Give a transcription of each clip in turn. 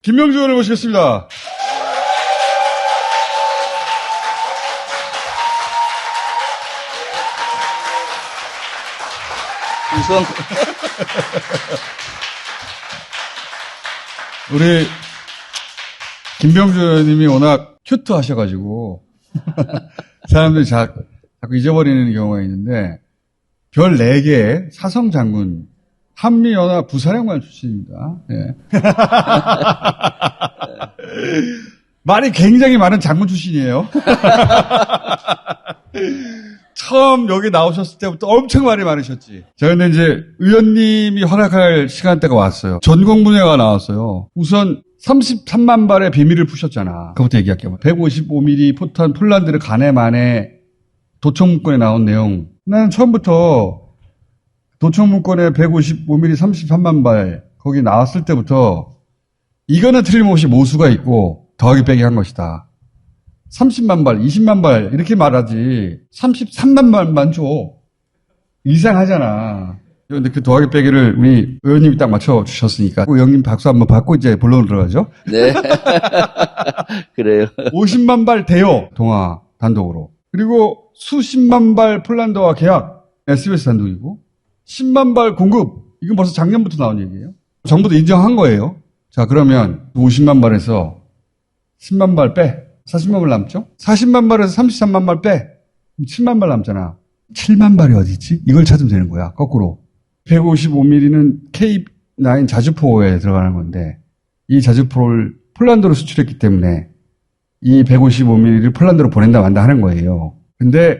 김명주 의원을 모시겠습니다. 우선 우리 김병주 의원님이 워낙 큐트 하셔가지고 사람들이 자꾸 잊어버리는 경우가 있는데 별 4개의 사성장군 한미연합 부사령관 출신입니다. 예. 말이 굉장히 많은 장군 출신이에요. 처음 여기 나오셨을 때부터 엄청 말이 많으셨지. 자, 근데 이제 의원님이 허락할 시간대가 왔어요. 전공분야가 나왔어요. 우선 33만 발의 비밀을 푸셨잖아. 그것부터 얘기할게요. 155mm 포탄 폴란드를 가네 만에 도청문건에 나온 내용. 나는 처음부터 도청문건에 155mm 33만 발 거기 나왔을 때부터 이거는 틀림없이 모수가 있고 더하기 빼기 한 것이다. 30만 발, 20만 발 이렇게 말하지 33만 발만 줘. 이상하잖아. 그런데 그 더하기 빼기를 우리 의원님이 딱 맞춰주셨으니까 의원님 박수 한번 받고 이제 본론 들어가죠. 네. 그래요. 50만 발 대여 동아 단독으로. 그리고 수십만 발 폴란드와 계약 SBS 단독이고 10만 발 공급 이건 벌써 작년부터 나온 얘기예요. 정부도 인정한 거예요. 자 그러면 50만 발에서 10만 발 빼. 40만 발 남죠? 40만 발에서 33만 발 빼. 7만 발 남잖아. 7만 발이 어디 있지? 이걸 찾으면 되는 거야. 거꾸로. 155mm는 K9 자주포에 들어가는 건데 이 자주포를 폴란드로 수출했기 때문에 이 155mm를 폴란드로 보낸다 만다 하는 거예요. 근데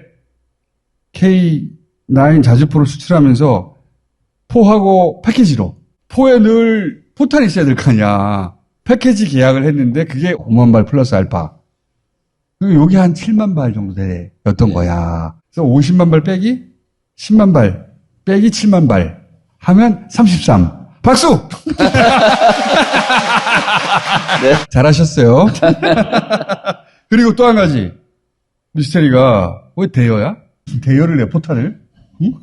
K9 자주포를 수출하면서 포하고 패키지로 포에 늘 포탄이 있어야 될 거 아니야. 패키지 계약을 했는데 그게 5만 발 플러스 알파. 여기 한 7만 발 정도 되었던 거야. 그래서 50만 발 빼기 10만 발 빼기 7만 발 하면 33. 박수! 네. 잘하셨어요. 그리고 또 한 가지. 미스테리가 왜 대여야? 대여를 내 포탄을? 응?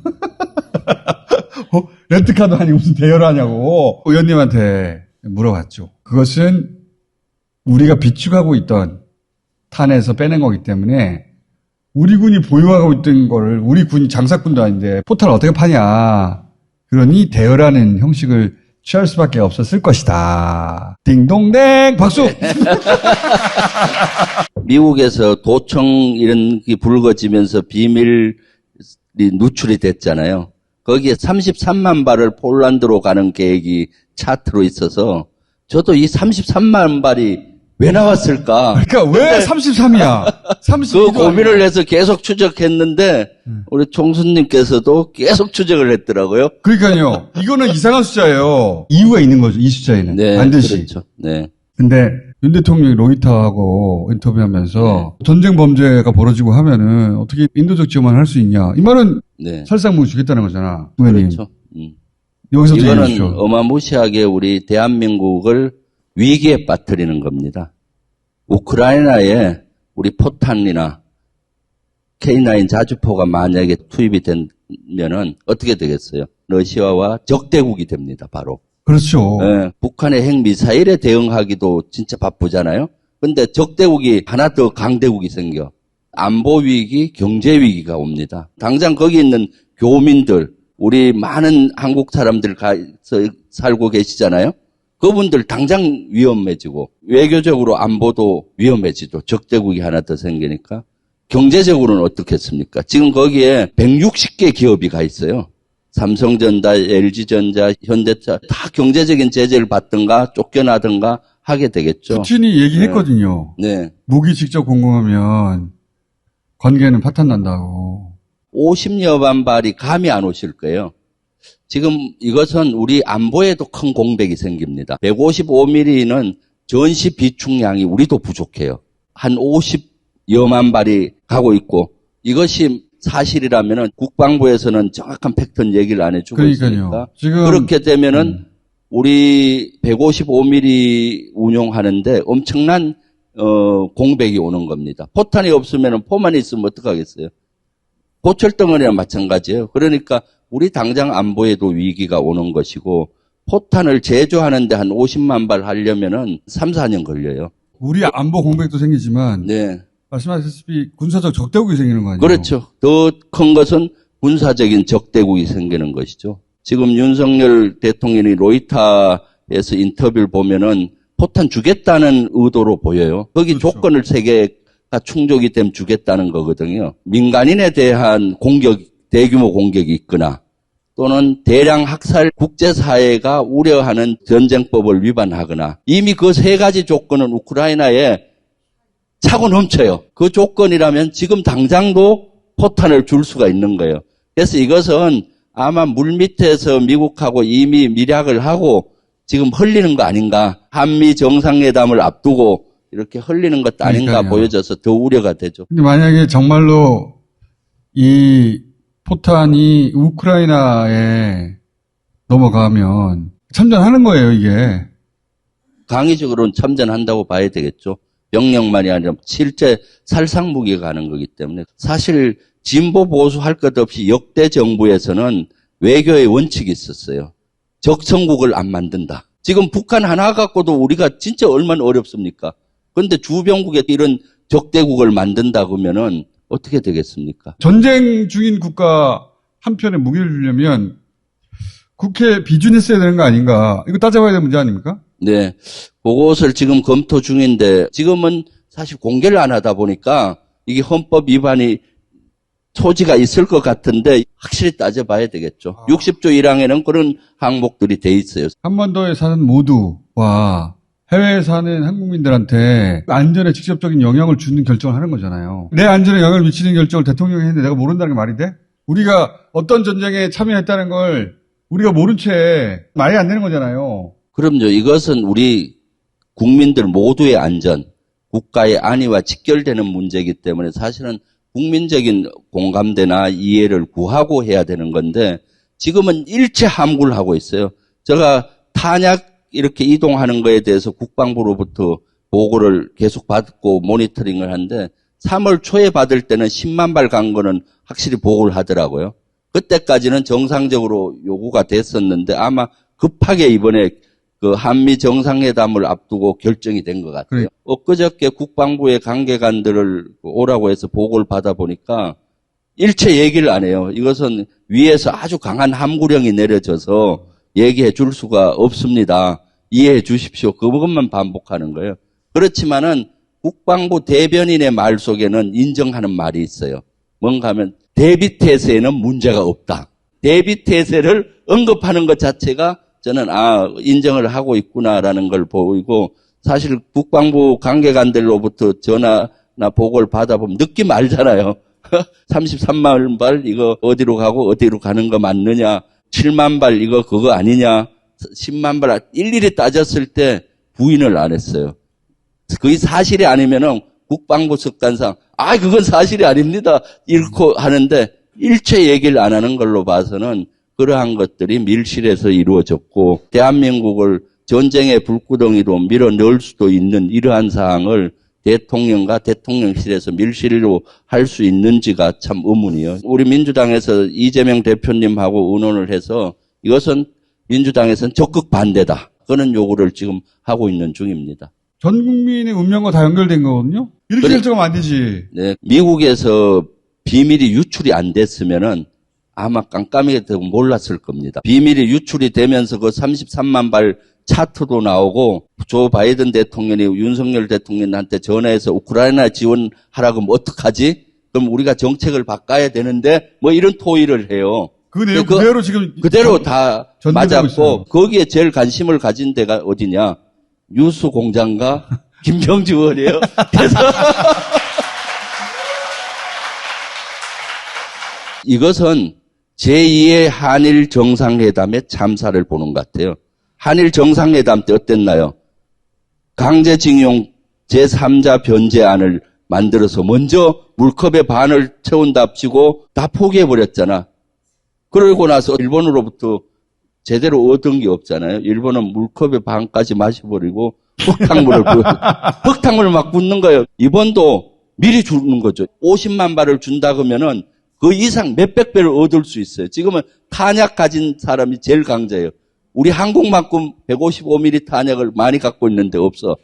렌트카도 아니고 무슨 대여를 하냐고 의원님한테 물어봤죠. 그것은 우리가 비축하고 있던 탄에서 빼낸 거기 때문에 우리 군이 보유하고 있던 거를 우리 군이 장사꾼도 아닌데 포탄을 어떻게 파냐. 그러니 대여라는 형식을 취할 수밖에 없었을 것이다. 딩동댕 박수. 미국에서 도청 이런 게 불거지면서 비밀이 누출이 됐잖아요. 거기에 33만 발을 폴란드로 가는 계획이 차트로 있어서 저도 이 33만 발이 왜 나왔을까? 그러니까 왜 33이야? 32도 그 고민을 해서 계속 추적했는데 우리 총수님께서도 계속 추적을 했더라고요. 그러니까요. 이거는 이상한 숫자예요. 이유가 있는 거죠. 이 숫자에는. 네, 반드시. 그렇죠. 네. 근데 윤 대통령이 로이터하고 인터뷰하면서 전쟁 범죄가 벌어지고 하면은 어떻게 인도적 지원을 할 수 있냐. 이 말은 네. 살상무기 주겠다는 거잖아. 의원님. 그렇죠. 여기서 이거는 어마무시하게 우리 대한민국을 위기에 빠뜨리는 겁니다. 우크라이나에 우리 포탄이나 K9 자주포가 만약에 투입이 되면은 어떻게 되겠어요? 러시아와 적대국이 됩니다, 바로. 그렇죠. 예, 북한의 핵미사일에 대응하기도 진짜 바쁘잖아요? 근데 적대국이 하나 더 강대국이 생겨. 안보 위기, 경제 위기가 옵니다. 당장 거기 있는 교민들, 우리 많은 한국 사람들 살고 계시잖아요? 그분들 당장 위험해지고, 외교적으로 안보도 위험해지죠. 적대국이 하나 더 생기니까. 경제적으로는 어떻겠습니까? 지금 거기에 160개 기업이 가 있어요. 삼성전자, LG전자, 현대차 다 경제적인 제재를 받든가 쫓겨나든가 하게 되겠죠. 푸틴이 얘기했거든요. 네. 무기 직접 공급하면 관계는 파탄 난다고. 50여만 발이 감이 안 오실 거예요. 지금 이것은 우리 안보에도 큰 공백이 생깁니다. 155mm는 전시 비축량이 우리도 부족해요. 한 50여만 발이 가고 있고 이것이 사실이라면은 국방부에서는 정확한 팩트는 얘기를 안 해주고 있으니까 지금 그렇게 되면은 우리 155mm 운용하는데 엄청난 공백이 오는 겁니다. 포탄이 없으면은 포만 있으면 어떡하겠어요? 고철덩어리랑 마찬가지예요. 그러니까 우리 당장 안보에도 위기가 오는 것이고 포탄을 제조하는데 한 50만 발 하려면은 3, 4년 걸려요. 우리 안보 공백도 생기지만 네. 말씀하셨다시피 군사적 적대국이 생기는 거 아니에요? 그렇죠. 더 큰 것은 군사적인 적대국이 생기는 것이죠. 지금 윤석열 대통령이 로이타에서 인터뷰를 보면은 포탄 주겠다는 의도로 보여요. 거기 그렇죠. 조건을 3개가 충족이 되면 주겠다는 거거든요. 민간인에 대한 공격, 대규모 공격이 있거나 또는 대량 학살 국제사회가 우려하는 전쟁법을 위반하거나 이미 그 3가지 조건은 우크라이나에 차고 넘쳐요. 그 조건이라면 지금 당장도 포탄을 줄 수가 있는 거예요. 그래서 이것은 아마 물밑에서 미국하고 이미 밀약을 하고 지금 흘리는 거 아닌가. 한미 정상회담을 앞두고 이렇게 흘리는 것도 아닌가 그러니까요. 보여져서 더 우려가 되죠. 근데 만약에 정말로 이 포탄이 우크라이나에 넘어가면 참전하는 거예요, 이게. 강의적으로는 참전한다고 봐야 되겠죠. 병력만이 아니라 실제 살상무기가 가는 거기 때문에 사실 진보 보수 할 것 없이 역대 정부에서는 외교의 원칙이 있었어요. 적성국을 안 만든다. 지금 북한 하나 갖고도 우리가 진짜 얼마나 어렵습니까? 그런데 주변국에 이런 적대국을 만든다 그러면은 어떻게 되겠습니까? 전쟁 중인 국가 한편에 무기를 주려면 국회 비준했어야 되는 거 아닌가. 이거 따져봐야 될 문제 아닙니까? 네. 그것을 지금 검토 중인데 지금은 사실 공개를 안 하다 보니까 이게 헌법 위반이 소지가 있을 것 같은데 확실히 따져봐야 되겠죠. 60조 1항에는 그런 항목들이 돼 있어요. 한반도에 사는 모두와 해외에 사는 한국민들한테 안전에 직접적인 영향을 주는 결정을 하는 거잖아요. 내 안전에 영향을 미치는 결정을 대통령이 했는데 내가 모른다는 게 말이 돼? 우리가 어떤 전쟁에 참여했다는 걸 우리가 모른 채 말이 안 되는 거잖아요. 그럼요. 이것은 우리 국민들 모두의 안전, 국가의 안위와 직결되는 문제이기 때문에 사실은 국민적인 공감대나 이해를 구하고 해야 되는 건데 지금은 일체 함구를 하고 있어요. 제가 탄약 이렇게 이동하는 거에 대해서 국방부로부터 보고를 계속 받고 모니터링을 하는데 3월 초에 받을 때는 10만 발 간 거는 확실히 보고를 하더라고요. 그때까지는 정상적으로 요구가 됐었는데 아마 급하게 이번에 그 한미 정상회담을 앞두고 결정이 된 것 같아요. 그래. 엊그저께 국방부의 관계관들을 오라고 해서 보고를 받아보니까 일체 얘기를 안 해요. 이것은 위에서 아주 강한 함구령이 내려져서 얘기해 줄 수가 없습니다. 이해해 주십시오. 그것만 반복하는 거예요. 그렇지만은 국방부 대변인의 말 속에는 인정하는 말이 있어요. 뭔가 하면 대비태세에는 문제가 없다. 대비태세를 언급하는 것 자체가 저는 인정을 하고 있구나라는 걸 보이고 사실 국방부 관계관들로부터 전화나 보고를 받아보면 느낌 알잖아요. 33만 발 이거 어디로 가고 어디로 가는 거 맞느냐. 7만 발 이거 그거 아니냐. 10만 발 일일이 따졌을 때 부인을 안 했어요. 그게 사실이 아니면은 국방부 습관상 그건 사실이 아닙니다. 잃고 하는데 일체 얘기를 안 하는 걸로 봐서는 그러한 것들이 밀실에서 이루어졌고 대한민국을 전쟁의 불구덩이로 밀어넣을 수도 있는 이러한 사항을 대통령과 대통령실에서 밀실로 할 수 있는지가 참 의문이에요. 우리 민주당에서 이재명 대표님하고 의논을 해서 이것은 민주당에서는 적극 반대다. 그런 요구를 지금 하고 있는 중입니다. 전 국민의 운명과 다 연결된 거거든요? 이렇게 결정하면 안 되지. 네, 미국에서 비밀이 유출이 안 됐으면은 아마 깜깜이가 되고 몰랐을 겁니다. 비밀이 유출이 되면서 그 33만 발 차트도 나오고 조 바이든 대통령이 윤석열 대통령한테 전화해서 우크라이나 지원하라고 하면 어떡하지? 그럼 우리가 정책을 바꿔야 되는데 뭐 이런 토의를 해요. 그 내용 그대로 지금 그대로 다 전개되고 있어요. 맞았고 거기에 제일 관심을 가진 데가 어디냐? 뉴스 공장과 김병주 의원이에요. 그래서 이것은 제2의 한일 정상회담의 참사를 보는 것 같아요. 한일 정상회담 때 어땠나요? 강제징용 제3자 변제안을 만들어서 먼저 물컵의 반을 채운답시고 다 포기해버렸잖아. 그러고 나서 일본으로부터 제대로 얻은 게 없잖아요. 일본은 물컵의 반까지 마셔버리고 흙탕물을 막 붓는 거예요. 이번도 미리 주는 거죠. 50만 발을 준다 그러면은 그 이상 몇백 배를 얻을 수 있어요. 지금은 탄약 가진 사람이 제일 강자예요. 우리 한국만큼 155mm 탄약을 많이 갖고 있는데 없어.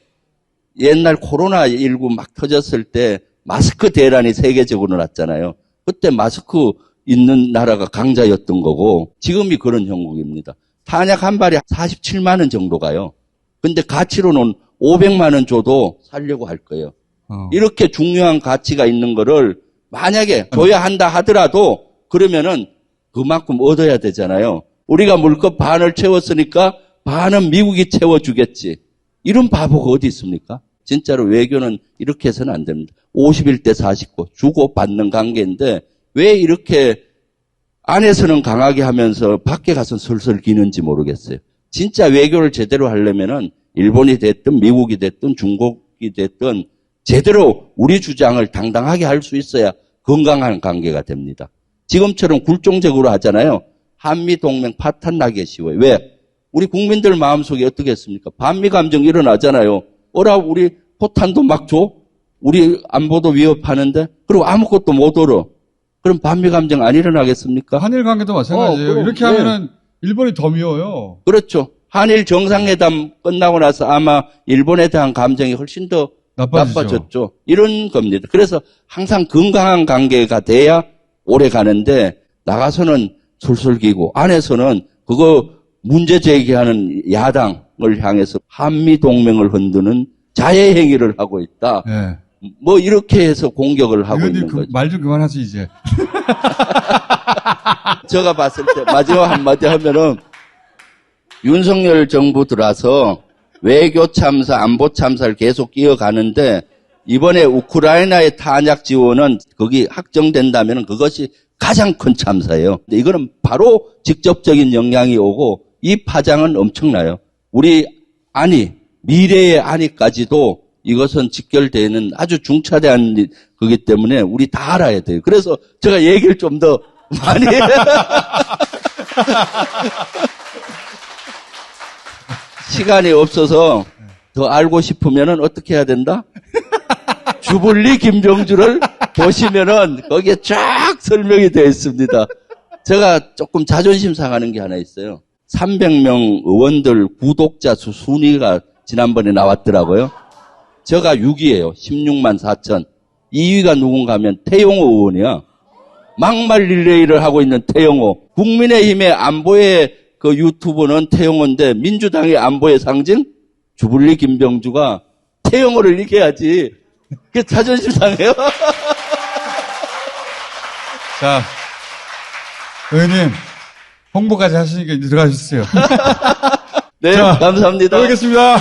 옛날 코로나19 막 터졌을 때 마스크 대란이 세계적으로 났잖아요. 그때 마스크 있는 나라가 강자였던 거고 지금이 그런 형국입니다. 탄약 한 발에 47만 원 정도 가요. 근데 가치로는 500만 원 줘도 살려고 할 거예요. 이렇게 중요한 가치가 있는 거를 만약에 줘야 한다 하더라도 그러면은 그만큼 얻어야 되잖아요. 우리가 물컵 반을 채웠으니까 반은 미국이 채워주겠지. 이런 바보가 어디 있습니까? 진짜로 외교는 이렇게 해서는 안 됩니다. 51대 49 주고받는 관계인데 왜 이렇게 안에서는 강하게 하면서 밖에 가서 설설 기는지 모르겠어요. 진짜 외교를 제대로 하려면은 일본이 됐든 미국이 됐든 중국이 됐든 제대로 우리 주장을 당당하게 할 수 있어야 건강한 관계가 됩니다. 지금처럼 굴종적으로 하잖아요. 한미동맹 파탄 나기 쉬워요. 왜? 우리 국민들 마음속에 어떻게 했습니까? 반미 감정 일어나잖아요. 우리 포탄도 막 줘? 우리 안보도 위협하는데? 그리고 아무것도 못 얻어. 그럼 반미 감정 안 일어나겠습니까? 한일 관계도 마찬가지예요. 그럼, 이렇게 하면은 일본이 더 미워요. 그렇죠. 한일 정상회담 끝나고 나서 아마 일본에 대한 감정이 훨씬 더 나빠졌죠. 이런 겁니다. 그래서 항상 건강한 관계가 돼야 오래 가는데 나가서는 술술기고 안에서는 그거 문제 제기하는 야당을 향해서 한미동맹을 흔드는 자해행위를 하고 있다. 네. 뭐 이렇게 해서 공격을 하고 있는 거죠. 말 좀 그만하지 이제. 제가 봤을 때 마지막 한마디 하면은 윤석열 정부 들어서 외교 참사, 안보 참사를 계속 이어가는데 이번에 우크라이나의 탄약 지원은 거기 확정된다면 그것이 가장 큰 참사예요. 근데 이거는 바로 직접적인 영향이 오고 이 파장은 엄청나요. 우리 미래의 안위까지도 이것은 직결되는 아주 중차대한 거기 때문에 우리 다 알아야 돼요. 그래서 제가 얘기를 좀 더 많이 시간이 없어서 더 알고 싶으면은 어떻게 해야 된다? 주불리 김병주를 보시면은 거기에 쫙 설명이 되어 있습니다. 제가 조금 자존심 상하는 게 하나 있어요. 300명 의원들 구독자 수 순위가 지난번에 나왔더라고요. 제가 6위예요. 16만 4천. 2위가 누군가 하면 태용호 의원이야. 막말 릴레이를 하고 있는 태용호. 국민의힘의 안보의 그 유튜브는 태용호인데 민주당의 안보의 상징? 주불리 김병주가 태용호를 이겨야지. 그게 자존심 상해요. 자, 의원님 홍보까지 하시니까 이제 들어가주세요. 네, 자, 감사합니다. 또 뵙겠습니다.